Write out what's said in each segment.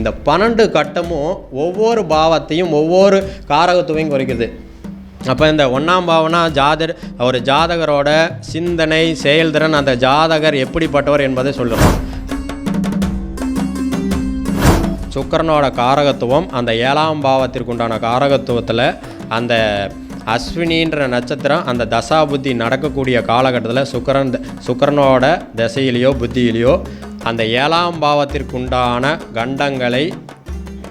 இந்த 12 கட்டமும் ஒவ்வொரு பாவத்தையும் ஒவ்வொரு காரகத்துவையும் குறைக்குது. அப்போ இந்த 1ஆம் பாவனா ஒரு ஜாதகரோட சிந்தனை செயல்திறன், அந்த ஜாதகர் எப்படிப்பட்டவர் என்பதை சொல்லுறோம். சுக்கிரனோட காரகத்துவம் அந்த 7ஆம் பாவத்திற்குண்டான காரகத்துவத்தில் அந்த அஸ்வினின்ற நட்சத்திரம் அந்த தசாபுத்தி நடக்கக்கூடிய காலகட்டத்தில் சுக்கிரனோட தசையிலையோ புத்தியிலையோ அந்த 7ஆம் பாவத்திற்குண்டான கண்டங்களை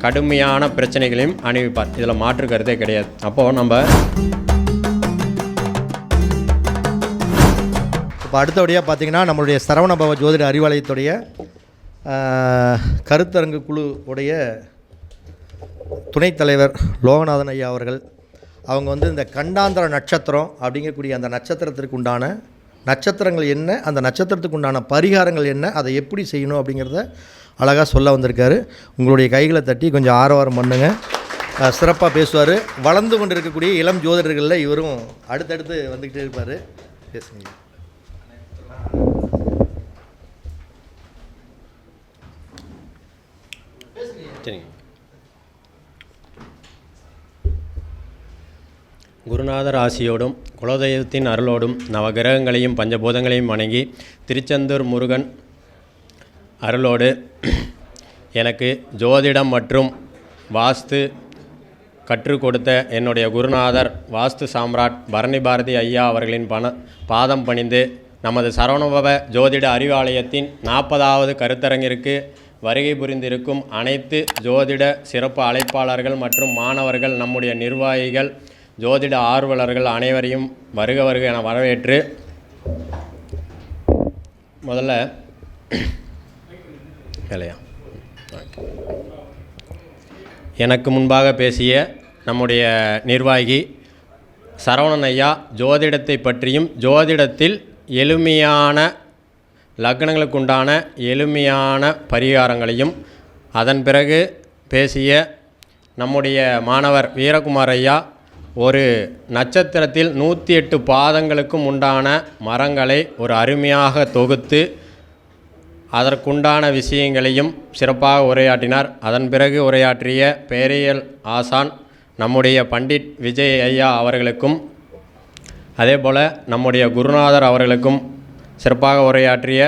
கடுமையான பிரச்சனைகளையும் அணிவிப்பார். இதில் மாற்று கருத்தே கிடையாது. அப்போது நம்ம இப்போ அடுத்தபடியாக பார்த்திங்கன்னா நம்மளுடைய சரவணபவ ஜோதிட அறிவாலயத்துடைய கருத்தரங்கு குழு உடைய துணைத் தலைவர் லோகநாதன் ஐயா அவர்கள் அவங்க வந்து இந்த கண்டாந்திர நட்சத்திரம் அப்படிங்கக்கூடிய அந்த நட்சத்திரத்திற்கு உண்டான நட்சத்திரங்கள் என்ன, அந்த நட்சத்திரத்துக்கு உண்டான பரிகாரங்கள் என்ன, அதை எப்படி செய்யணும் அப்படிங்கிறத அழகாக சொல்ல வந்திருக்காரு. உங்களுடைய கைகளை தட்டி கொஞ்சம் ஆரவாரம் பண்ணுங்கள். சிறப்பாக பேசுவார். வளர்ந்து கொண்டு இருக்கக்கூடிய இளம் ஜோதிடர்களில் இவரும் அடுத்தடுத்து வந்துக்கிட்டே இருப்பார். பேசுங்க. சரிங்க. குருநாதர் ஆசியோடும் குலதெய்வத்தின் அருளோடும் நவகிரகங்களையும் பஞ்சபூதங்களையும் வணங்கி திருச்செந்தூர் முருகன் அருளோடு எனக்கு ஜோதிடம் மற்றும் வாஸ்து கற்றுக் கொடுத்த என்னுடைய குருநாதர் வாஸ்து சாம்ராட் பரணி பாரதி ஐயா அவர்களின் பாதம் பணிந்து நமது சரவணபவ ஜோதிட அறிவாலயத்தின் 40வது கருத்தரங்கிற்கு வருகை புரிந்திருக்கும் அனைத்து ஜோதிட சிறப்பு அழைப்பாளர்கள் மற்றும் மாணவர்கள், நம்முடைய நிர்வாகிகள், ஜோதிட ஆர்வலர்கள் அனைவரையும் வருக வருக என வரவேற்று, முதல்ல இல்லையா எனக்கு முன்பாக பேசிய நம்முடைய நிர்வாகி சரவணன் ஐயா ஜோதிடத்தை பற்றியும் ஜோதிடத்தில் எளிமையான லக்னங்களுக்குண்டான எளிமையான பரிகாரங்களையும், அதன் பிறகு பேசிய நம்முடைய மாணவர் வீரகுமார் ஐயா ஒரு நட்சத்திரத்தில் 108 பாதங்களுக்கும் உண்டான மரங்களை ஒரு அருமையாக தொகுத்து அதற்குண்டான விஷயங்களையும் சிறப்பாக உரையாற்றினார். அதன் பிறகு உரையாற்றிய பேரியல் ஆசான் நம்முடைய பண்டிட் விஜய் ஐயா அவர்களுக்கும் அதேபோல் நம்முடைய குருநாதர் அவர்களுக்கும் சிறப்பாக உரையாற்றிய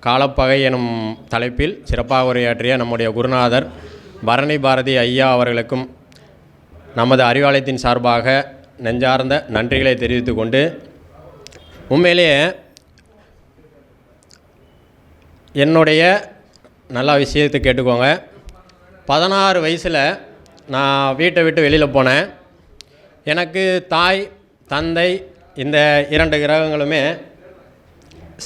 காலப்பகை எனும் தலைப்பில் சிறப்பாக உரையாற்றிய நம்முடைய குருநாதர் பரணி பாரதி ஐயா அவர்களுக்கும் நமது அறிவாலயத்தின் சார்பாக நெஞ்சார்ந்த நன்றிகளை தெரிவித்து கொண்டு, உண்மையிலேயே என்னுடைய நல்ல விஷயத்தை கேட்டுக்கோங்க. 16 வயசில் நான் வீட்டை விட்டு வெளியில் போனேன். எனக்கு தாய் தந்தை இந்த 2 கிரகங்களுமே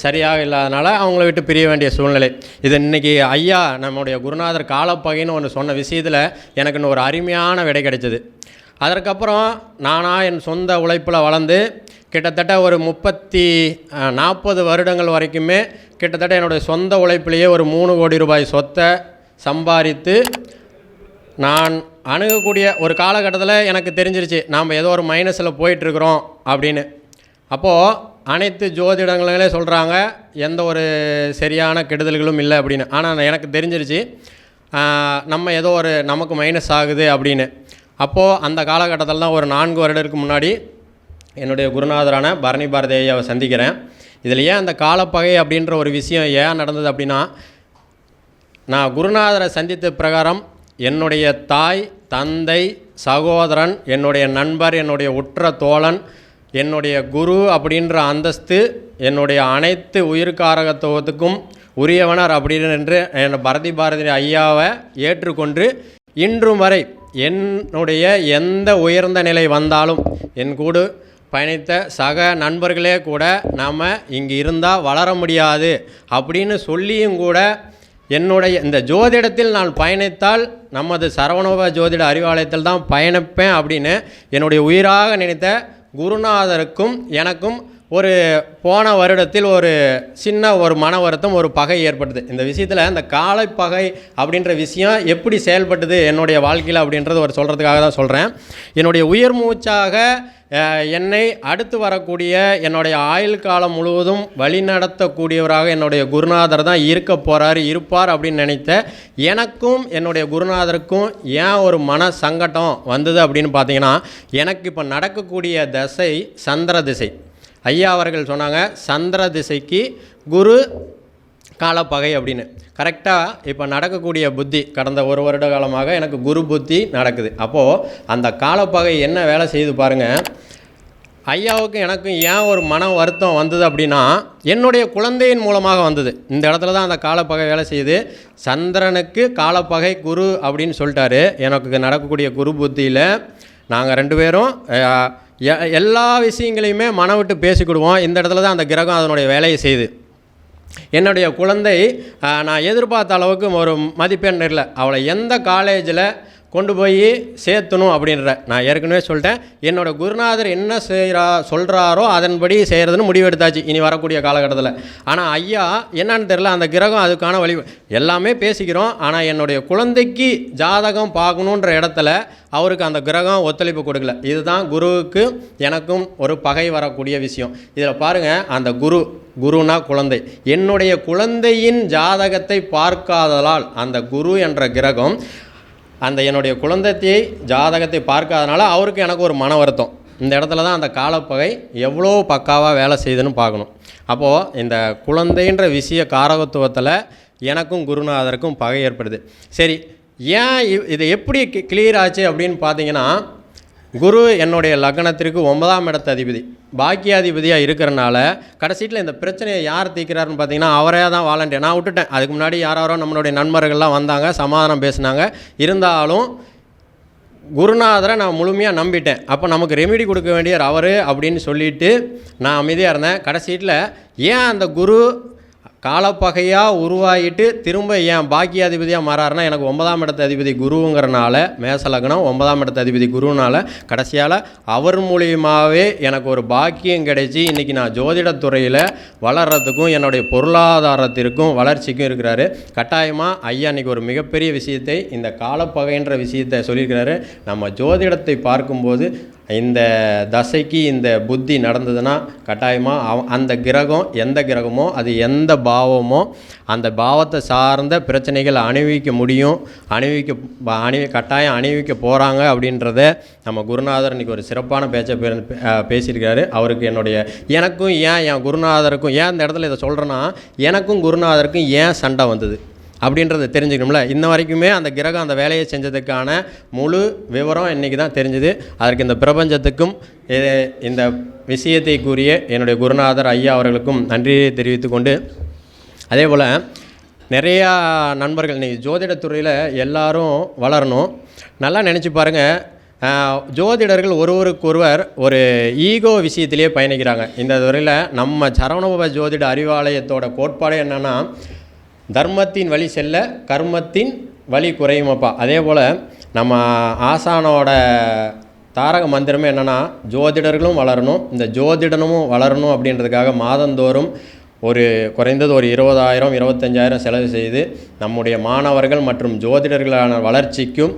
சரியாக இல்லாதனால அவங்கள விட்டு பிரிய வேண்டிய சூழ்நிலை. இது இன்றைக்கி ஐயா நம்முடைய குருநாதர் காலப்பகைன்னு ஒன்று சொன்ன விஷயத்தில் எனக்கு இன்னும் ஒரு அருமையான விடை கிடைச்சது. அதற்கப்புறம் நானாக என் சொந்த உழைப்பில் வளர்ந்து கிட்டத்தட்ட ஒரு 40 வருடங்கள் வரைக்குமே கிட்டத்தட்ட என்னுடைய சொந்த உழைப்பிலேயே ஒரு 3 கோடி ரூபாய் சொத்தை சம்பாதித்து நான் அணுகக்கூடிய ஒரு காலகட்டத்தில் எனக்கு தெரிஞ்சிருச்சு நாம் ஏதோ ஒரு மைனஸில் போயிட்டுருக்குறோம் அப்படின்னு. அப்போது அனைத்து ஜோதிடங்களே சொல்கிறாங்க எந்த ஒரு சரியான கெடுதல்களும் இல்லை அப்படின்னு. ஆனால் எனக்கு தெரிஞ்சிருச்சு நம்ம ஏதோ ஒரு நமக்கு மைனஸ் ஆகுது அப்படின்னு. அப்போது அந்த காலகட்டத்தில் தான் ஒரு 4 வருடத்துக்கு முன்னாடி என்னுடைய குருநாதரான பரணி பாரதி ஐயாவை சந்திக்கிறேன். இதில் ஏன் அந்த காலப்பகை அப்படின்ற ஒரு விஷயம் ஏன் நடந்தது அப்படின்னா, நான் குருநாதரை சந்தித்த பிரகாரம் என்னுடைய தாய் தந்தை சகோதரன் என்னுடைய நண்பர் என்னுடைய உற்ற தோழன் என்னுடைய குரு அப்படின்ற அந்தஸ்து என்னுடைய அனைத்து உயிர்காரகத்துவத்துக்கும் உரியவனர் அப்படின்னு என் பரணி பாரதி ஐயாவை ஏற்றுக்கொண்டு இன்றும் வரை என்னுடைய எந்த உயர்ந்த நிலை வந்தாலும் என் கூட பயணித்த சக நண்பர்களே கூட நாம் இங்கே இருந்தால் வளர முடியாது அப்படின்னு சொல்லியும் கூட என்னுடைய இந்த ஜோதிடத்தில் நான் பயணித்தால் நமது சரவணபவ ஜோதிட அறிவாலயத்தில் தான் பயணிப்பேன் அப்படின்னு என்னுடைய உயிராக நினைத்த குருநாதருக்கும் எனக்கும் ஒரு போன வருடத்தில் ஒரு சின்ன ஒரு மன வருத்தம், ஒரு பகை ஏற்பட்டது. இந்த விஷயத்தில் இந்த காலப்பகை அப்படின்ற விஷயம் எப்படி செயல்பட்டது என்னுடைய வாழ்க்கையில் அப்படின்றது ஒரு சொல்கிறதுக்காக தான் சொல்கிறேன். என்னுடைய உயிர் மூச்சாக என்னை அடுத்து வரக்கூடிய என்னுடைய ஆயுள் காலம் முழுவதும் வழிநடத்தக்கூடியவராக என்னுடைய குருநாதர் தான் இருப்பார் அப்படின்னு நினைத்த எனக்கும் என்னுடைய குருநாதருக்கும் ஏன் ஒரு மன சங்கடம் வந்தது அப்படின்னு பார்த்தீங்கன்னா, எனக்கு இப்போ நடக்கக்கூடிய திசை சந்திர திசை. ஐயா அவர்கள் சொன்னாங்க, சந்திர திசைக்கு குரு காலப்பகை அப்படின்னு. கரெக்டாக இப்போ நடக்கக்கூடிய புத்தி கடந்த ஒரு வருட காலமாக எனக்கு குரு புத்தி நடக்குது. அப்போது அந்த காலப்பகை என்ன வேலை செய்து பாருங்கள். ஐயாவுக்கும் எனக்கும் ஏன் ஒரு மன வருத்தம் வந்தது அப்படின்னா, என்னுடைய குழந்தையின் மூலமாக வந்தது. இந்த இடத்துல தான் அந்த காலப்பகை வேலை செய்யுது. சந்திரனுக்கு காலப்பகை குரு அப்படின்னு சொல்லிட்டாரு. எனக்கு நடக்கக்கூடிய குரு புத்தியில் நாங்கள் 2 பேரும் எல்லா விஷயங்களையுமே மனம் விட்டு பேசிக்கிடுவோம். இந்த இடத்துல தான் அந்த கிரகம் அதனுடைய வேலையை செய்யுது. என்னுடைய குழந்தை நான் எதிர்பார்த்த அளவுக்கு ஒரு மதிப்பெண் இல்லை. அவளை எந்த காலேஜில் கொண்டு போய் சேர்த்தணும் அப்படின்ற நான் ஏற்கனவே சொல்லிட்டேன். என்னோடய குருநாதர் என்ன சொல்கிறாரோ அதன்படி செய்கிறதுன்னு முடிவெடுத்தாச்சு இனி வரக்கூடிய காலகட்டத்தில். ஆனால் ஐயா என்னன்னு தெரில, அந்த கிரகம் அதுக்கான வழி எல்லாமே பேசிக்கிறோம். ஆனால் என்னுடைய குழந்தைக்கு ஜாதகம் பார்க்கணுன்ற இடத்துல அவருக்கு அந்த கிரகம் ஒத்துழைப்பு கொடுக்கல. இதுதான் குருவுக்கு எனக்கும் ஒரு பகை வரக்கூடிய விஷயம். இதில் பாருங்கள், அந்த குருனா குழந்தை, என்னுடைய குழந்தையின் ஜாதகத்தை பார்க்காததால் அந்த குரு என்ற கிரகம் அந்த என்னுடைய குழந்தையை ஜாதகத்தை பார்க்காதனால அவருக்கு எனக்கு ஒரு மன வருத்தம். இந்த இடத்துல தான் அந்த காலப்பகை எவ்வளோ பக்காவாக வேலை செய்யுதுன்னு பார்க்கணும். அப்போது இந்த குழந்தைன்ற விஷய காரகத்துவத்தில் எனக்கும் குருநாதருக்கும் பகை ஏற்படுது. சரி, ஏன் இது எப்படி கிளியர் ஆச்சு அப்படின்னு பார்த்தீங்கன்னா, குரு என்னுடைய லக்னத்திற்கு 9ஆம் இடத்து அதிபதி, பாக்கியாதிபதியாக இருக்கிறனால கடைசியில் இந்த பிரச்சனையை யார் தீர்க்கிறாருன்னு பார்த்தீங்கன்னா அவரே தான் வாலண்டியர். நான் விட்டுட்டேன். அதுக்கு முன்னாடி யாரோ நம்மளுடைய நண்பர்கள்லாம் வந்தாங்க, சமாதானம் பேசினாங்க. இருந்தாலும் குருநாதரை நான் முழுமையாக நம்பிட்டேன். அப்போ நமக்கு ரெமிடி கொடுக்க வேண்டியவர் அவர் அப்படின்னு சொல்லிவிட்டு நான் அமைதியாக இருந்தேன். கடைசியில் ஏன் அந்த குரு காலப்பகையாக உருவாகிட்டு திரும்ப ஏன் பாக்கியாதிபதியாக மாறாருன்னா, எனக்கு 9ஆம் இடத்து அதிபதி குருங்கிறனால, மேச லக்னம் 9ஆம் இடத்து அதிபதி குருனால கடைசியால் அவர் மூலியமாகவே எனக்கு ஒரு பாக்கியம் கிடைச்சி இன்றைக்கி நான் ஜோதிடத்துறையில் வளர்கிறதுக்கும் என்னுடைய பொருளாதாரத்திற்கும் வளர்ச்சிக்கும் இருக்கிறாரு. கட்டாயமாக ஐயா இன்றைக்கி ஒரு மிகப்பெரிய விஷயத்தை, இந்த காலப்பகைன்ற விஷயத்தை சொல்லியிருக்கிறாரு. நம்ம ஜோதிடத்தை பார்க்கும்போது இந்த தசைக்கு இந்த புத்தி நடந்ததுன்னா கட்டாயமாக அந்த கிரகம் எந்த கிரகமோ அது எந்த பாவமோ அந்த பாவத்தை சார்ந்த பிரச்சனைகள் அணிவிக்க முடியும், கட்டாயம் அணிவிக்க போகிறாங்க அப்படின்றத நம்ம குருநாதர் இன்றைக்கி ஒரு சிறப்பான பேச்சை பேசியிருக்காரு. அவருக்கு எனக்கும் என் குருநாதருக்கும் ஏன் இந்த இடத்துல இதை சொல்கிறேன்னா, எனக்கும் குருநாதருக்கும் ஏன் சண்டை வந்தது அப்படின்றத தெரிஞ்சுக்கணும்ல. இன்ன வரைக்குமே அந்த கிரகம் அந்த வேலையை செஞ்சதுக்கான முழு விவரம் இன்றைக்கி தான் தெரிஞ்சுது. அதற்கு இந்த பிரபஞ்சத்துக்கும் இந்த விஷயத்தை கூறிய என்னுடைய குருநாதர் ஐயா அவர்களுக்கும் நன்றியை தெரிவித்து கொண்டு, அதே போல் நிறையா நண்பர்கள் இன்றைக்கி ஜோதிடத்துறையில் எல்லாரும் வளரணும். நல்லா நினச்சி பாருங்கள், ஜோதிடர்கள் ஒருவருக்கொருவர் ஒரு ஈகோ விஷயத்திலே பயணிக்கிறாங்க. இந்த துறையில் நம்ம சரவணபவ ஜோதிட அறிவாலயத்தோட கோட்பாடு என்னென்னா, தர்மத்தின் வழி செல்ல கர்மத்தின் வழி குறையுமப்பா. அதே போல் நம்ம ஆசானோட தாரக மந்திரமே என்னென்னா, ஜோதிடர்களும் வளரணும், இந்த ஜோதிடனும் வளரணும் அப்படின்றதுக்காக மாதந்தோறும் குறைந்தது ஒரு 20,000 25,000 செலவு செய்து நம்முடைய மாணவர்கள் மற்றும் ஜோதிடர்களான வளர்ச்சிக்கும்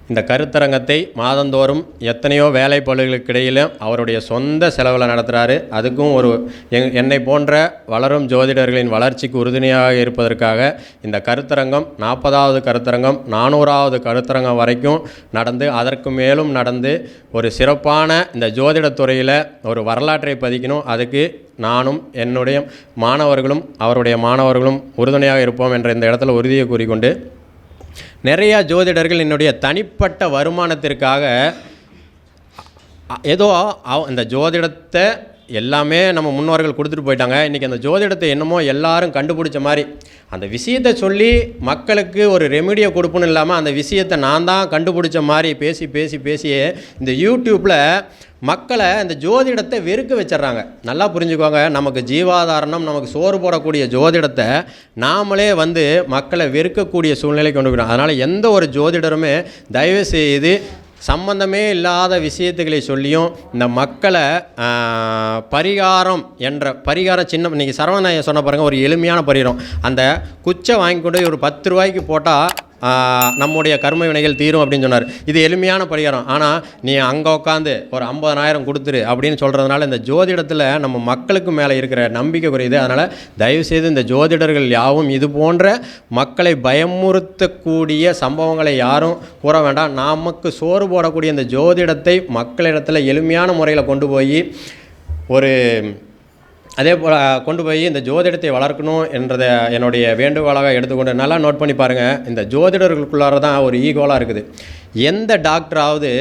இந்த கருத்தரங்கத்தை மாதந்தோறும் எத்தனையோ வேலைப்பளுகளுக்கு இடையிலும் அவருடைய சொந்த செலவில் நடத்துகிறாரு. அதுக்கும் என்னை போன்ற வளரும் ஜோதிடர்களின் வளர்ச்சிக்கு உறுதுணையாக இருப்பதற்காக இந்த கருத்தரங்கம் 40வது கருத்தரங்கம் 400வது கருத்தரங்கம் வரைக்கும் நடந்து, அதற்கு மேலும் நடந்து ஒரு சிறப்பான இந்த ஜோதிடத்துறையில் ஒரு வரலாற்றை பதிக்கணும். அதுக்கு நானும் என்னுடைய மாணவர்களும் அவருடைய மாணவர்களும் உறுதுணையாக இருப்போம் என்ற இந்த இடத்துல உறுதியை கூறிக்கொண்டு, நிறையா ஜோதிடர்கள் என்னுடைய தனிப்பட்ட வருமானத்திற்காக ஏதோ இந்த ஜோதிடத்தை எல்லாமே நம்ம முன்னோர்கள் கொடுத்துட்டு போயிட்டாங்க. இன்றைக்கி அந்த ஜோதிடத்தை என்னமோ எல்லாரும் கண்டுபிடிச்ச மாதிரி அந்த விஷயத்தை சொல்லி மக்களுக்கு ஒரு ரெமிடியை கொடுப்போன்னு இல்லாமல் அந்த விஷயத்தை நான் தான் கண்டுபிடிச்ச மாதிரி பேசியே இந்த யூடியூப்பில் மக்களை இந்த ஜோதிடத்தை வெறுக்க வச்சிட்றாங்க. நல்லா புரிஞ்சுக்கோங்க, நமக்கு ஜீவாதாரணம், நமக்கு சோறு போடக்கூடிய ஜோதிடத்தை நாமளே மக்களை வெறுக்கக்கூடிய சூழ்நிலை கொண்டு போயிடும். அதனால் எந்த ஒரு ஜோதிடருமே தயவு செய்து சம்பந்தமே இல்லாத விஷயத்துக்களை சொல்லியும் இந்த மக்களை பரிகாரம் சின்ன இன்றைக்கி சரவணன் சொன்ன பாருங்கள், ஒரு எளிமையான பரிகாரம். அந்த குச்சை வாங்கி கொண்டு ஒரு 10 ரூபாய்க்கு போட்டால் நம்முடைய கர்ம வினைகள் தீரும் அப்படின்னு சொன்னார். இது எளிமையான பரிகாரம். ஆனால் நீ அங்கே உட்காந்து ஒரு 50,000 கொடுத்துரு அப்படின்னு சொல்கிறதுனால இந்த ஜோதிடத்தில் நம்ம மக்களுக்கு மேலே இருக்கிற நம்பிக்கை குறையுது. அதனால் தயவுசெய்து இந்த ஜோதிடர்கள் யாவும் இது போன்ற மக்களை பயமுறுத்தக்கூடிய சம்பவங்களை யாரும் கூற வேண்டாம். நமக்கு சோறு போடக்கூடிய இந்த ஜோதிடத்தை மக்களிடத்தில் எளிமையான முறையில் கொண்டு போய் அதே போல் கொண்டு போய் இந்த ஜோதிடத்தை வளர்க்கணும் என்றதை என்னுடைய வேண்டுகோளாக எடுத்துக்கொண்டு நல்லா நோட் பண்ணி பாருங்கள். இந்த ஜோதிடர்களுக்குள்ளார தான் ஒரு ஈகோலாக இருக்குது. எந்த டாக்டராவது,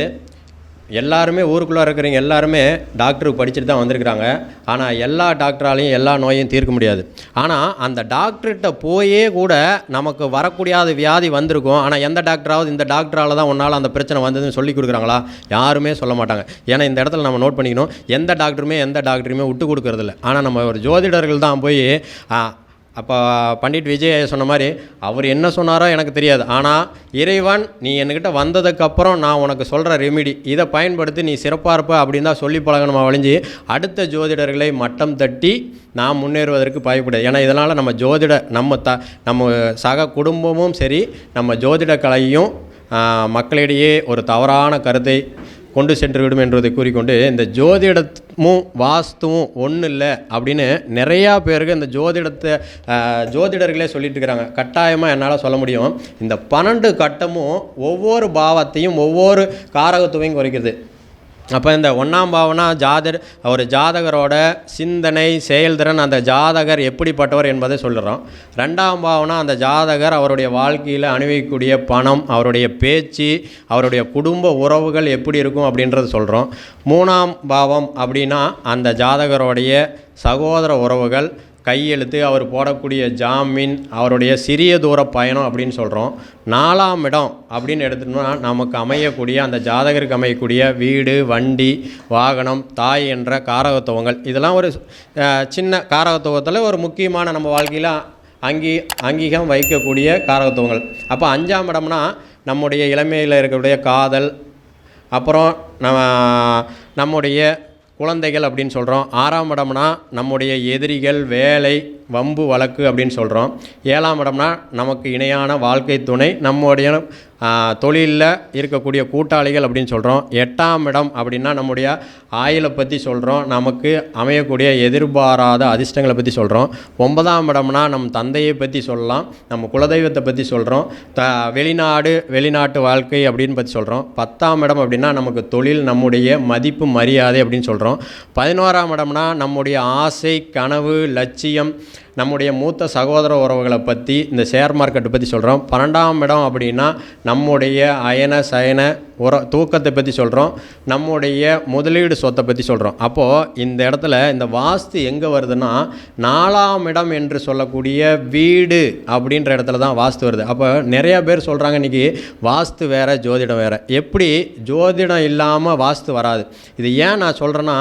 எல்லாருமே ஊருக்குள்ளே இருக்கிறவங்க எல்லாருமே டாக்டருக்கு படிச்சுட்டு தான் வந்திருக்கிறாங்க. ஆனால் எல்லா டாக்டராலையும் எல்லா நோயும் தீர்க்க முடியாது. ஆனால் அந்த டாக்டர்கிட்ட போயே கூட நமக்கு வரக்கூடிய வியாதி வந்திருக்கும். ஆனால் எந்த டாக்டராவது இந்த டாக்டரால் தான் உன்னால் அந்த பிரச்சனை வந்ததுன்னு சொல்லி கொடுக்குறாங்களா? யாருமே சொல்ல மாட்டாங்க. ஏன்னா இந்த இடத்துல நம்ம நோட் பண்ணிக்கணும், எந்த டாக்டருமே விட்டு கொடுக்கறதில்ல. ஆனால் நம்ம ஒரு ஜோதிடர்கள் தான் போய் அப்போ பண்டிட் விஜய் சொன்ன மாதிரி அவர் என்ன சொன்னாரோ எனக்கு தெரியாது. ஆனால் இறைவன் நீ என்கிட்ட வந்ததுக்கப்புறம் நான் உனக்கு சொல்கிற ரெமிடி இதை பயன்படுத்தி நீ சிறப்பாக இருப்ப அப்படின்னு தான் சொல்லி பழகணுமா வழிஞ்சு அடுத்த ஜோதிடர்களை மட்டம் தட்டி நாம் முன்னேறுவதற்கு பயப்படாது. ஏன்னா இதனால் நம்ம சக குடும்பமும் சரி, நம்ம ஜோதிட கலையும் மக்களிடையே ஒரு தவறான கருத்தை கொண்டு சென்றுவிடும் என்பதை கூறிக்கொண்டு, இந்த ஜோதிடமும் வாஸ்துவும் ஒன்றும் இல்லை அப்படின்னு நிறையா பேருக்கு இந்த ஜோதிடர்களே சொல்லிட்டு இருக்கிறாங்க. கட்டாயமாக என்னால் சொல்ல முடியும், இந்த 12 கட்டமும் ஒவ்வொரு பாவத்தையும் ஒவ்வொரு காரகத்துவையும் குறைக்கிறது. அப்போ இந்த 1ஆம் பாவனா ஒரு ஜாதகரோட சிந்தனை செயல்திறன், அந்த ஜாதகர் எப்படிப்பட்டவர் என்பதை சொல்கிறோம். 2ஆம் பாவனா அந்த ஜாதகர் அவருடைய வாழ்க்கையில் அனுபவிக்கக்கூடிய பணம், அவருடைய பேச்சு, அவருடைய குடும்ப உறவுகள் எப்படி இருக்கும் அப்படின்றது சொல்கிறோம். 3ஆம் பாவம் அப்படின்னா அந்த ஜாதகருடைய சகோதர உறவுகள், கையெழுத்து, அவர் போடக்கூடிய ஜாமீன், அவருடைய சிறிய தூர பயணம் அப்படின்னு சொல்கிறோம். 4ஆம் இடம் அப்படின்னு எடுத்துட்டோம்னா நமக்கு அமையக்கூடிய அந்த ஜாதகருக்கு அமையக்கூடிய வீடு, வண்டி, வாகனம், தாய் என்ற காரகத்துவங்கள். இதெல்லாம் ஒரு சின்ன காரகத்துவத்தில் ஒரு முக்கியமான நம்ம வாழ்க்கையில் அங்கீகம் வைக்கக்கூடிய காரகத்துவங்கள். அப்போ 5ஆம் இடம்னா நம்முடைய இளமையில் இருக்கக்கூடிய காதல், அப்புறம் நம்முடைய குழந்தைகள் அப்படின்னு சொல்கிறோம். 6ஆம் இடம்னா நம்முடைய எதிரிகள், வேலை, வம்பு வழக்கு அப்படின்னு சொல்கிறோம். 7ஆம் இடம்னா நமக்கு இணையான வாழ்க்கை துணை, நம்முடைய தொழிலில் இருக்கக்கூடிய கூட்டாளிகள் அப்படின்னு சொல்கிறோம். 8ஆம் இடம் அப்படின்னா நம்முடைய ஆயுளை பற்றி சொல்கிறோம், நமக்கு அமையக்கூடிய எதிர்பாராத அதிர்ஷ்டங்களை பற்றி சொல்கிறோம். 9ஆம் இடம்னா நம் தந்தையை பற்றி சொல்லலாம், நம்ம குலதெய்வத்தை பற்றி சொல்கிறோம், வெளிநாட்டு வாழ்க்கை அப்படின்னு பற்றி சொல்கிறோம். 10ஆம் இடம் அப்படின்னா நமக்கு தொழில், நம்முடைய மதிப்பு, மரியாதை அப்படின்னு சொல்கிறோம். 11ஆம் இடம்னா நம்முடைய ஆசை, கனவு, லட்சியம், நம்முடைய மூத்த சகோதர உறவுகளை பற்றி, இந்த ஷேர் மார்க்கெட்டை பற்றி சொல்கிறோம். 12ஆம் இடம் அப்படின்னா நம்முடைய அயன சயன தூக்கத்தை பற்றி சொல்கிறோம், நம்முடைய முதலீடு சொத்தை பற்றி சொல்கிறோம். அப்போது இந்த இடத்துல இந்த வாஸ்து எங்கே வருதுன்னா 4ஆம் இடம் என்று சொல்லக்கூடிய வீடு அப்படின்ற இடத்துல தான் வாஸ்து வருது. அப்போ நிறையா பேர் சொல்கிறாங்க இன்றைக்கி வாஸ்து வேறு ஜோதிடம் வேறு. எப்படி ஜோதிடம் இல்லாமல் வாஸ்து வராது? இது ஏன் நான் சொல்கிறேன்னா,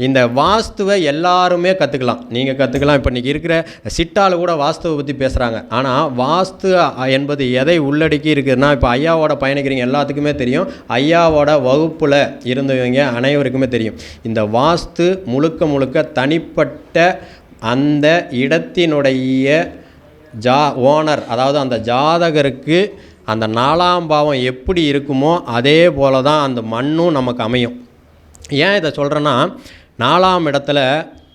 இந்த வாஸ்துவை எல்லாருமே கற்றுக்கலாம், நீங்கள் கற்றுக்கலாம். இப்போ இன்றைக்கி இருக்கிற சிட்டால் கூட வாஸ்துவை பற்றி பேசுகிறாங்க. ஆனால் வாஸ்து என்பது எதை உள்ளடக்கி இருக்குதுன்னா, இப்போ ஐயாவோட பயணிக்கிறீங்க எல்லாத்துக்குமே தெரியும், ஐயாவோட வகுப்பில் இருந்தவங்க அனைவருக்குமே தெரியும். இந்த வாஸ்து முழுக்க தனிப்பட்ட அந்த இடத்தினுடைய ஓனர், அதாவது அந்த ஜாதகருக்கு அந்த 4ஆம் பாவம் எப்படி இருக்குமோ அதே போல தான் அந்த மண்ணும் நமக்கு அமையும். ஏன் இதை சொல்கிறேன்னா, 4ஆம் இடத்துல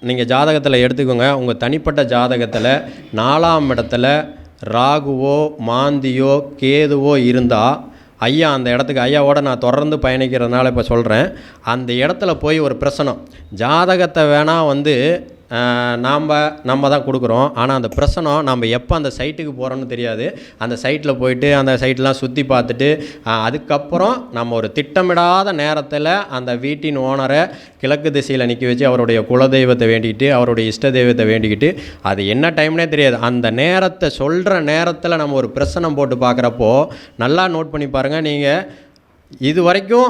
நீங்கள் ஜாதகத்தில் எடுத்துக்கோங்க, உங்கள் தனிப்பட்ட ஜாதகத்தில் 4ஆம் இடத்துல ராகுவோ மாந்தியோ கேதுவோ இருந்தால், ஐயா அந்த இடத்துக்கு ஐயாவோட நான் தொடர்ந்து பயணிக்கிறதுனால இப்போ சொல்கிறேன், அந்த இடத்துல போய் ஒரு பிரசனம் ஜாதகத்தை வேணால் நம்ம தான் கொடுக்குறோம். ஆனால் அந்த பிரசனம் நம்ம எப்போ அந்த சைட்டுக்கு போகிறோன்னு தெரியாது. அந்த சைட்டில் போயிட்டு அந்த சைட்லாம் சுற்றி பார்த்துட்டு அதுக்கப்புறம் நம்ம ஒரு திட்டமிடாத நேரத்தில் அந்த வீட்டின் ஓனரை கிழக்கு திசையில் நிற்க வச்சு அவருடைய குலதெய்வத்தை வேண்டிக்கிட்டு, அவருடைய இஷ்ட தெய்வத்தை வேண்டிக்கிட்டு, அது என்ன டைம்னே தெரியாது, அந்த நேரத்தை சொல்கிற நேரத்தில் நம்ம ஒரு பிரசனம் போட்டு பார்க்குறப்போ நல்லா நோட் பண்ணி பாருங்கள். நீங்கள் இது வரைக்கும்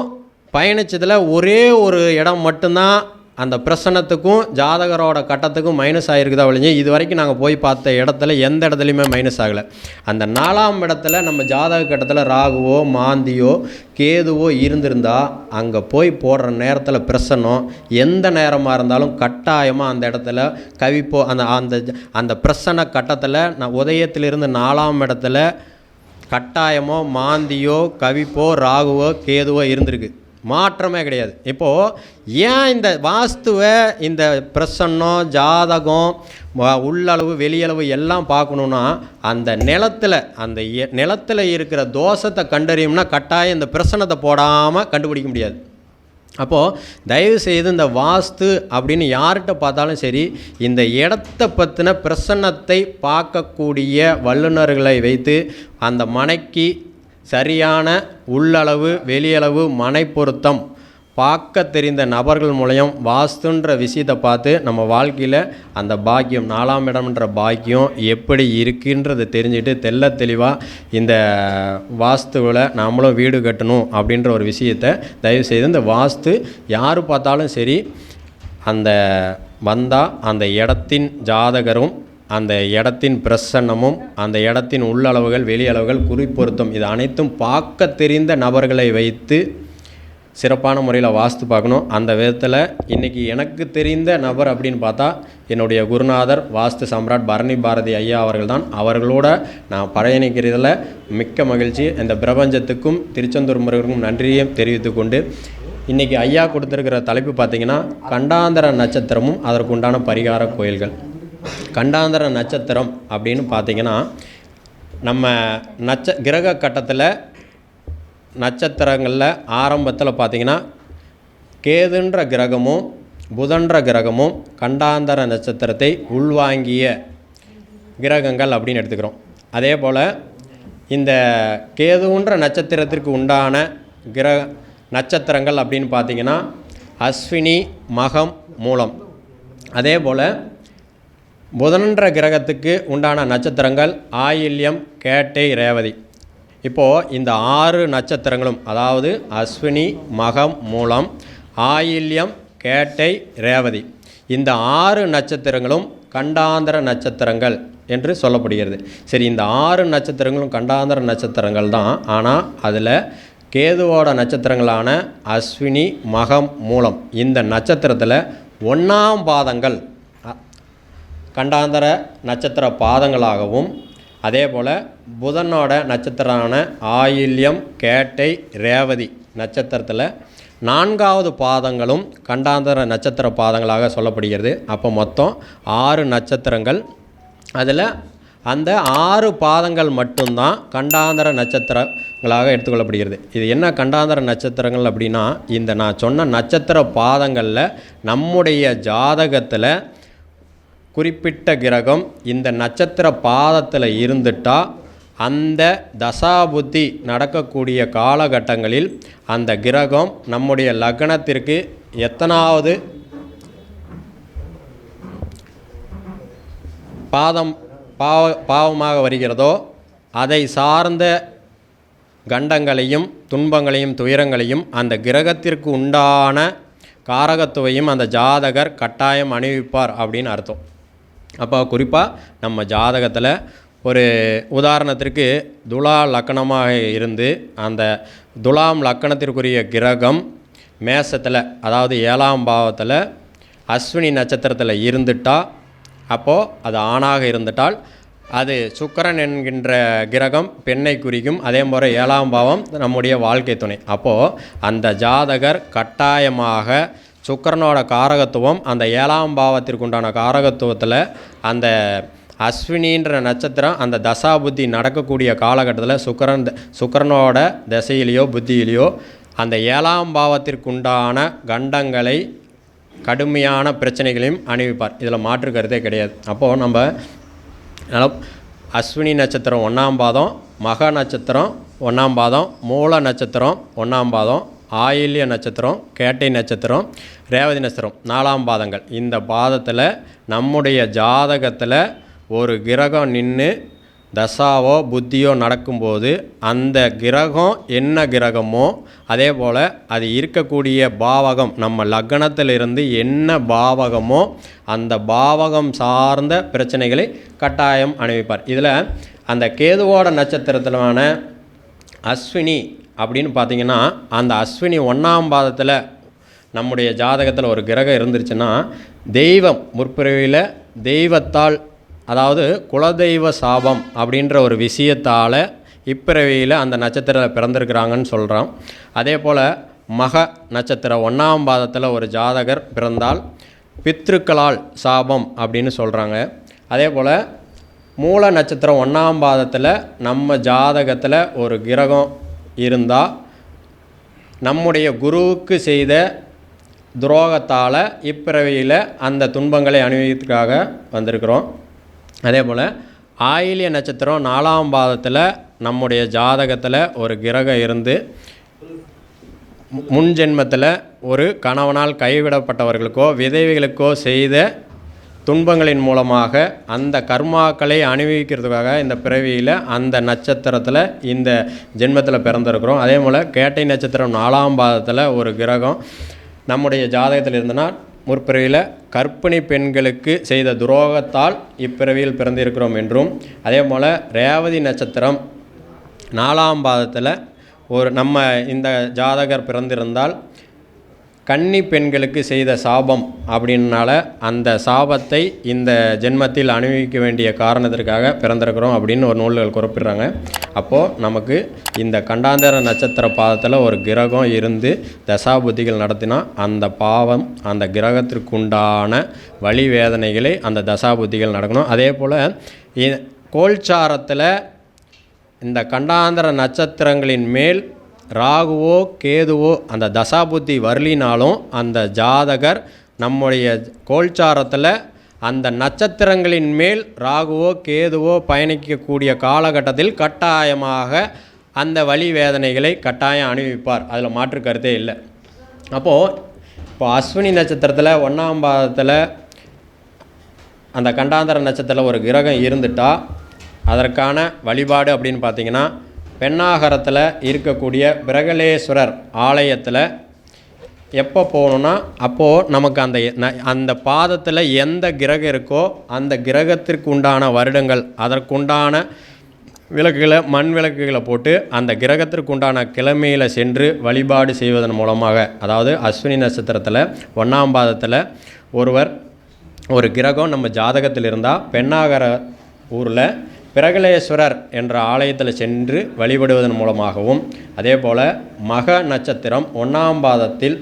பயணித்ததில் ஒரே ஒரு இடம் மட்டும்தான் அந்த பிரசன்னத்துக்கும் ஜாதகரோட கட்டத்துக்கும் மைனஸ் ஆகிருக்குதா ஒழிஞ்சு இது வரைக்கும் நாங்கள் போய் பார்த்த இடத்துல எந்த இடத்துலையுமே மைனஸ் ஆகலை. அந்த 4ஆம் இடத்துல நம்ம ஜாதக கட்டத்தில் ராகுவோ மாந்தியோ கேதுவோ இருந்திருந்தால் அங்கே போய் போடுற நேரத்தில் பிரசன்னம் எந்த நேரமாக இருந்தாலும் கட்டாயமாக அந்த இடத்துல கவிப்போ அந்த பிரசன்ன கட்டத்தில் நான் உதயத்திலிருந்து 4ஆம் இடத்துல கட்டாயமோ மாந்தியோ கவிப்போ ராகுவோ கேதுவோ இருந்திருக்கு, மாற்றமே கிடையாது. இப்போது ஏன் இந்த வாஸ்துவை இந்த பிரசன்னம் ஜாதகம் உள்ளளவு வெளியளவு எல்லாம் பார்க்கணுன்னா அந்த நிலத்தில் இருக்கிற தோஷத்தை கண்டறியும்னா கட்டாயம் இந்த பிரசன்னத்தை போடாமல் கண்டுபிடிக்க முடியாது. அப்போது தயவுசெய்து இந்த வாஸ்து அப்படின்னு யார்கிட்ட பார்த்தாலும் சரி இந்த இடத்தை பற்றின பிரசன்னத்தை பார்க்கக்கூடிய வல்லுநர்களை வைத்து அந்த மனைக்கு சரியான உள்ளளவு வெளியளவு மனை பொருத்தம் பார்க்க தெரிந்த நபர்கள் மூலம் வாஸ்துன்ற விஷயத்தை பார்த்து நம்ம வாழ்க்கையில் அந்த பாக்கியம் 4ஆம் இடம்ன்ற பாக்கியம் எப்படி இருக்குன்றதை தெரிஞ்சுட்டு தெள்ள தெளிவாக இந்த வாஸ்துவில் நம்மளும் வீடு கட்டணும் அப்படின்ற ஒரு விஷயத்தை தயவுசெய்து இந்த வாஸ்து யார் பார்த்தாலும் சரி அந்த வந்தால் அந்த இடத்தின் ஜாதகரும் அந்த இடத்தின் பிரசன்னமும் அந்த இடத்தின் உள்ளளவுகள் வெளியளவுகள் குறிப்பொருத்தம் இது அனைத்தும் பார்க்க தெரிந்த நபர்களை வைத்து சிறப்பான முறையில் வாஸ்து பார்க்கணும். அந்த விதத்தில் இன்றைக்கி எனக்கு தெரிந்த நபர் அப்படின்னு பார்த்தா என்னுடைய குருநாதர் வாஸ்து சம்ராட் பரணி பாரதி ஐயா அவர்கள் தான். அவர்களோட நான் பயணிக்கிறதில் மிக்க மகிழ்ச்சி. இந்த பிரபஞ்சத்துக்கும் திருச்செந்தூர் முருகனுக்கும் நன்றியை தெரிவித்து கொண்டு இன்றைக்கி ஐயா கொடுத்துருக்கிற தலைப்பு பார்த்திங்கன்னா கண்டாந்தர நட்சத்திரமும் அதற்குண்டான பரிகார கோயில்கள். கண்டாந்தர நட்சத்திரம் அப்படின்னு பார்த்திங்கன்னா நம்ம கிரக கட்டத்தில் நட்சத்திரங்களில் ஆரம்பத்தில் பார்த்திங்கன்னா கேதுன்ற கிரகமும் புதன்ற கிரகமும் கண்டாந்தர நட்சத்திரத்தை உள்வாங்கிய கிரகங்கள் அப்படின்னு எடுத்துக்கிறோம். அதே போல் இந்த கேதுன்ற நட்சத்திரத்திற்கு உண்டான நட்சத்திரங்கள் அப்படின்னு பார்த்திங்கன்னா அஸ்வினி மகம் மூலம். அதே போல் புதன்ற கிரகத்துக்கு உண்டான நட்சத்திரங்கள் ஆயில்யம் கேட்டை ரேவதி. இப்போது இந்த 6 நட்சத்திரங்களும் அதாவது அஸ்வினி மகம் மூலம் ஆயில்யம் கேட்டை ரேவதி இந்த 6 நட்சத்திரங்களும் கண்டாந்தர நட்சத்திரங்கள் என்று சொல்லப்படுகிறது. சரி, இந்த 6 நட்சத்திரங்களும் கண்டாந்தர நட்சத்திரங்கள் தான். ஆனால் அதில் கேதுவோட நட்சத்திரங்களான அஸ்வினி மகம் மூலம் இந்த நட்சத்திரத்தில் 1ஆம் பாதங்கள் கண்டாந்தர நட்சத்திர பாதங்களாகவும் அதே போல் புதனோட நட்சத்திரமான ஆயில்யம் கேட்டை ரேவதி நட்சத்திரத்தில் 4வது பாதங்களும் கண்டாந்தர நட்சத்திர பாதங்களாக சொல்லப்படுகிறது. அப்போ மொத்தம் 6 நட்சத்திரங்கள். அதில் அந்த 6 பாதங்கள் மட்டும்தான் கண்டாந்தர நட்சத்திரங்களாக எடுத்துக்கொள்ளப்படுகிறது. இது என்ன கண்டாந்தர நட்சத்திரங்கள் அப்படின்னா இந்த நான் சொன்ன நட்சத்திர பாதங்களில் நம்முடைய ஜாதகத்தில் குறிப்பிட்ட கிரகம் இந்த நட்சத்திர பாதத்தில் இருந்துட்டால் அந்த தசாபுத்தி நடக்கக்கூடிய காலகட்டங்களில் அந்த கிரகம் நம்முடைய லக்னத்திற்கு எத்தனாவது பாவமாக வருகிறதோ அதை சார்ந்த கண்டங்களையும் துன்பங்களையும் துயரங்களையும் அந்த கிரகத்திற்கு உண்டான காரகத்துவையும் அந்த ஜாதகர் கட்டாயம் அணிவிப்பார் அப்படின்னு அர்த்தம். அப்போ குறிப்பாக நம்ம ஜாதகத்தில் ஒரு உதாரணத்திற்கு துலா லக்கணமாக இருந்து அந்த துலாம் லக்கணத்திற்குரிய கிரகம் மேசத்தில் அதாவது 7ஆம் பாவத்தில் அஸ்வினி நட்சத்திரத்தில் இருந்துட்டால் அப்போது அது ஆணாக இருந்துட்டால் அது சுக்கிரன் என்கின்ற கிரகம் பெண்ணை குறிக்கும். அதே போல் 7ஆம் பாவம் நம்முடைய வாழ்க்கை துணை. அப்போது அந்த ஜாதகர் கட்டாயமாக சுக்கிரனோட காரகத்துவம் அந்த 7ஆம் பாவத்திற்குண்டான காரகத்துவத்தில் அந்த அஸ்வினின்ற நட்சத்திரம் அந்த தசாபுத்தி நடக்கக்கூடிய காலகட்டத்தில் சுக்கிரனோட திசையிலையோ புத்தியிலையோ அந்த 7ஆம் பாவத்திற்குண்டான கண்டங்களை கடுமையான பிரச்சனைகளையும் அணிவிப்பார். இதில் மாற்று கருத்தே கிடையாது. அப்போது நம்ம அஸ்வினி நட்சத்திரம் 1ஆம் பாதம், மக நட்சத்திரம் 1ஆம் பாதம், மூல நட்சத்திரம் 1ஆம் பாதம், ஆயில்ய நட்சத்திரம், கேட்டை நட்சத்திரம், ரேவதி நட்சத்திரம் 4ஆம் பாதங்கள். இந்த பாதத்தில் நம்முடைய ஜாதகத்தில் ஒரு கிரகம் நின்று தசாவோ புத்தியோ நடக்கும்போது அந்த கிரகம் என்ன கிரகமோ அதே போல் அது இருக்கக்கூடிய பாவகம் நம்ம லக்னத்திலிருந்து என்ன பாவகமோ அந்த பாவகம் சார்ந்த பிரச்சனைகளை கட்டாயம் அனுபவிப்பார். இதில் அந்த கேதுவோட நட்சத்திரத்திலான அஸ்வினி அப்படின்னு பார்த்திங்கன்னா அந்த அஸ்வினி 1ஆம் பாதத்தில் நம்முடைய ஜாதகத்தில் ஒரு கிரகம் இருந்துருச்சுன்னா தெய்வம் முற்பிறவியில் தெய்வத்தால் அதாவது குலதெய்வ சாபம் அப்படின்ற ஒரு விஷயத்தால் இப்பிறவியில் அந்த நட்சத்திரத்தில் பிறந்திருக்கிறாங்கன்னு சொல்கிறோம். அதே போல் மக நட்சத்திரம் 1ஆம் பாதத்தில் ஒரு ஜாதகர் பிறந்தால் பித்ருக்களால் சாபம் அப்படின்னு சொல்கிறாங்க. அதே போல் மூல நட்சத்திரம் 1ஆம் பாதத்தில் நம்ம ஜாதகத்தில் ஒரு கிரகம் இருந்தால் நம்முடைய குருவுக்கு செய்த துரோகத்தால் இப்பிறவியில் அந்த துன்பங்களை அனுபவிக்கிறதுக்காக வந்திருக்கிறோம். அதே போல் ஆயில்ய நட்சத்திரம் 4ஆம் பாதத்தில் நம்முடைய ஜாதகத்தில் ஒரு கிரகம் இருந்து முன் ஜென்மத்தில் ஒரு கணவனால் கைவிடப்பட்டவர்களுக்கோ விதவைகளுக்கோ செய்த துன்பங்களின் மூலமாக அந்த கர்மாக்களை அனுபவிக்கிறதுக்காக இந்த பிறவியில் அந்த நட்சத்திரத்தில் இந்த ஜென்மத்தில் பிறந்திருக்கிறோம். அதே போல் கேட்டை நட்சத்திரம் 4ஆம் பாதத்தில் ஒரு கிரகம் நம்முடைய ஜாதகத்தில் இருந்தனா முற்பிறவியில் கர்ப்பிணி பெண்களுக்கு செய்த துரோகத்தால் இப்பிறவியில் பிறந்திருக்கிறோம் என்றும், அதே போல் ரேவதி நட்சத்திரம் 4ஆம் பாதத்தில் ஒரு நம்ம இந்த ஜாதகர் பிறந்திருந்தால் கன்னி பெண்களுக்கு செய்த சாபம் அப்படின்னால அந்த சாபத்தை இந்த ஜென்மத்தில் அனுபவிக்க வேண்டிய காரணத்திற்காக பிறந்திருக்கிறோம் அப்படின்னு ஒரு நூல்கள் குறிப்பிட்றாங்க. அப்போது நமக்கு இந்த கண்டாந்தர நட்சத்திர பாதத்தில் ஒரு கிரகம் இருந்து தசாபுத்திகள் நடத்தினா அந்த பாவம் அந்த கிரகத்திற்குண்டான வலி வேதனைகளை அந்த தசாபுத்திகள் நடக்கணும். அதே போல் கோல்சாரத்தில் இந்த கண்டாந்தர நட்சத்திரங்களின் மேல் ராகுவோ கேதுவோ அந்த தசாபுத்தி வரலினாலும் அந்த ஜாதகர் நம்முடைய கோல்சாரத்தில் அந்த நட்சத்திரங்களின் மேல் ராகுவோ கேதுவோ பயணிக்கக்கூடிய காலகட்டத்தில் கட்டாயமாக அந்த வலி வேதனைகளை கட்டாயம் அனுபவிப்பார். அதில் மாற்று கருத்தே இல்லை. இப்போ அஸ்வினி நட்சத்திரத்தில் 1ஆம் பாதத்தில் அந்த கண்டாந்தர நட்சத்திரத்தில் ஒரு கிரகம் இருந்துட்டால் அதற்கான வழிபாடு அப்படின்னு பார்த்திங்கன்னா பெண்ணாகரத்தில் இருக்கக்கூடிய பிரகலேஸ்வரர் ஆலயத்தில் எப்போ போகணுன்னா அப்போது நமக்கு அந்த பாதத்தில் எந்த கிரகம் இருக்கோ அந்த கிரகத்திற்கு உண்டான வருடங்கள் அதற்குண்டான விளக்குகளை மண் விளக்குகளை போட்டு அந்த கிரகத்திற்கு உண்டான கிழமையில் சென்று வழிபாடு செய்வதன் மூலமாக, அதாவது அஸ்வினி நட்சத்திரத்தில் 1ஆம் பாதத்தில் ஒரு கிரகம் நம்ம ஜாதகத்தில் இருந்தால் பெண்ணாகர ஊரில் பிரகலேஸ்வரர் என்ற ஆலயத்தில் சென்று வழிபடுவதன் மூலமாகவும், அதே போல் மக நட்சத்திரம் 1ஆம் பாதத்தில்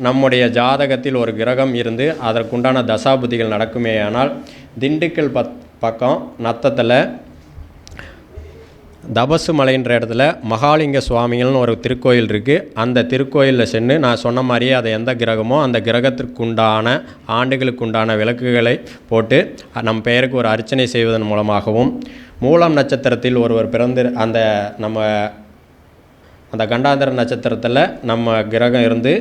நம்முடைய ஜாதகத்தில் ஒரு கிரகம் இருந்து அதற்குண்டான தசாபுத்திகள் நடக்குமேயானால் திண்டுக்கல் பக்கம் நத்தத்தில் தபசு மலைன்ற இடத்துல மகாலிங்க சுவாமிகள்னு ஒரு திருக்கோயில் இருக்குது. அந்த திருக்கோயிலில் சென்று நான் சொன்ன மாதிரியே அதை எந்த கிரகமோ அந்த கிரகத்திற்குண்டான ஆண்டுகளுக்குண்டான விளக்குகளை போட்டு நம் பெயருக்கு ஒரு அர்ச்சனை செய்வதன் மூலமாகவும், மூலம் நட்சத்திரத்தில் ஒருவர் பிறந்து அந்த கண்டாந்தர நட்சத்திரத்தில் நம்ம கிரகம் இருந்து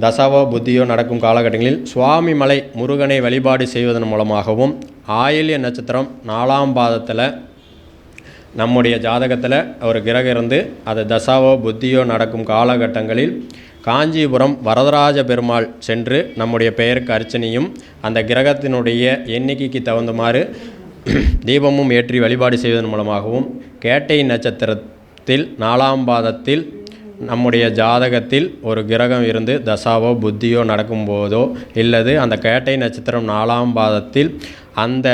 தசாவோ புத்தியோ நடக்கும் காலகட்டங்களில் சுவாமி மலை முருகனை வழிபாடு செய்வதன் மூலமாகவும், ஆயில்ய நட்சத்திரம் 4ஆம் பாதத்தில் நம்முடைய ஜாதகத்தில் ஒரு கிரகம் இருந்து அது தசாவோ புத்தியோ நடக்கும் காலகட்டங்களில் காஞ்சிபுரம் வரதராஜ பெருமாள் சென்று நம்முடைய பெயருக்கு அர்ச்சனையும் அந்த கிரகத்தினுடைய எண்ணிக்கைக்கு தகுந்தமாறு தீபமும் ஏற்றி வழிபாடு செய்வதன் மூலமாகவும், கேட்டை நட்சத்திரத்தில் 4ஆம் பாதத்தில் நம்முடைய ஜாதகத்தில் ஒரு கிரகம் இருந்து தசாவோ புத்தியோ நடக்கும்போதோ இல்லது அந்த கேட்டை நட்சத்திரம் 4ஆம் பாதத்தில் அந்த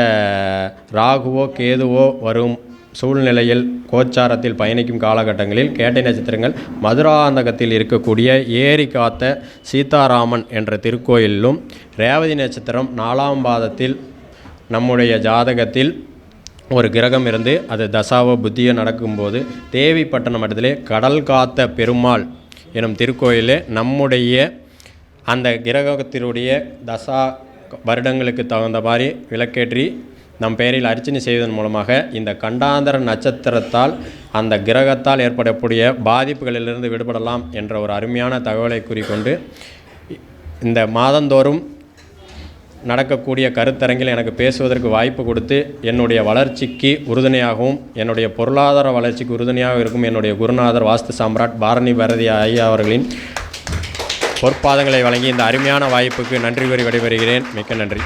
ராகுவோ கேதுவோ வரும் சூழ்நிலையில் கோச்சாரத்தில் பயணிக்கும் காலகட்டங்களில் கேட்டை நட்சத்திரங்கள் மதுராந்தகத்தில் இருக்கக்கூடிய ஏரி காத்த சீதாராமன் என்ற திருக்கோயிலும், ரேவதி நட்சத்திரம் 4ஆம் பாதத்தில் நம்முடைய ஜாதகத்தில் ஒரு கிரகம் இருந்து அது தசாவோ புத்தியோ நடக்கும்போது தேவிப்பட்டினம் மட்டத்திலே கடல் காத்த பெருமாள் எனும் திருக்கோயிலே நம்முடைய அந்த கிரகத்தினுடைய தசா வருடங்களுக்கு தகுந்த மாதிரி விளக்கேற்றி நம் பெயரில் அர்ச்சனை செய்வதன் மூலமாக இந்த கண்டாந்தர நட்சத்திரத்தால் அந்த கிரகத்தால் ஏற்படக்கூடிய பாதிப்புகளிலிருந்து விடுபடலாம் என்ற ஒரு அருமையான தகவலை குறிக்கொண்டு இந்த மாதந்தோறும் நடக்கக்கூடிய கருத்தரங்கில் எனக்கு பேசுவதற்கு வாய்ப்பு கொடுத்து என்னுடைய வளர்ச்சிக்கு உறுதுணையாகவும் என்னுடைய பொருளாதார வளர்ச்சிக்கு உறுதுணையாக இருக்கும் என்னுடைய குருநாதர் வாஸ்து சாம்ராட் பாரணி பாரதி ஐயா அவர்களின் பொற்பாதங்களை வழங்கி இந்த அருமையான வாய்ப்புக்கு நன்றி கூறி விடைபெறுகிறேன். மிக்க நன்றி.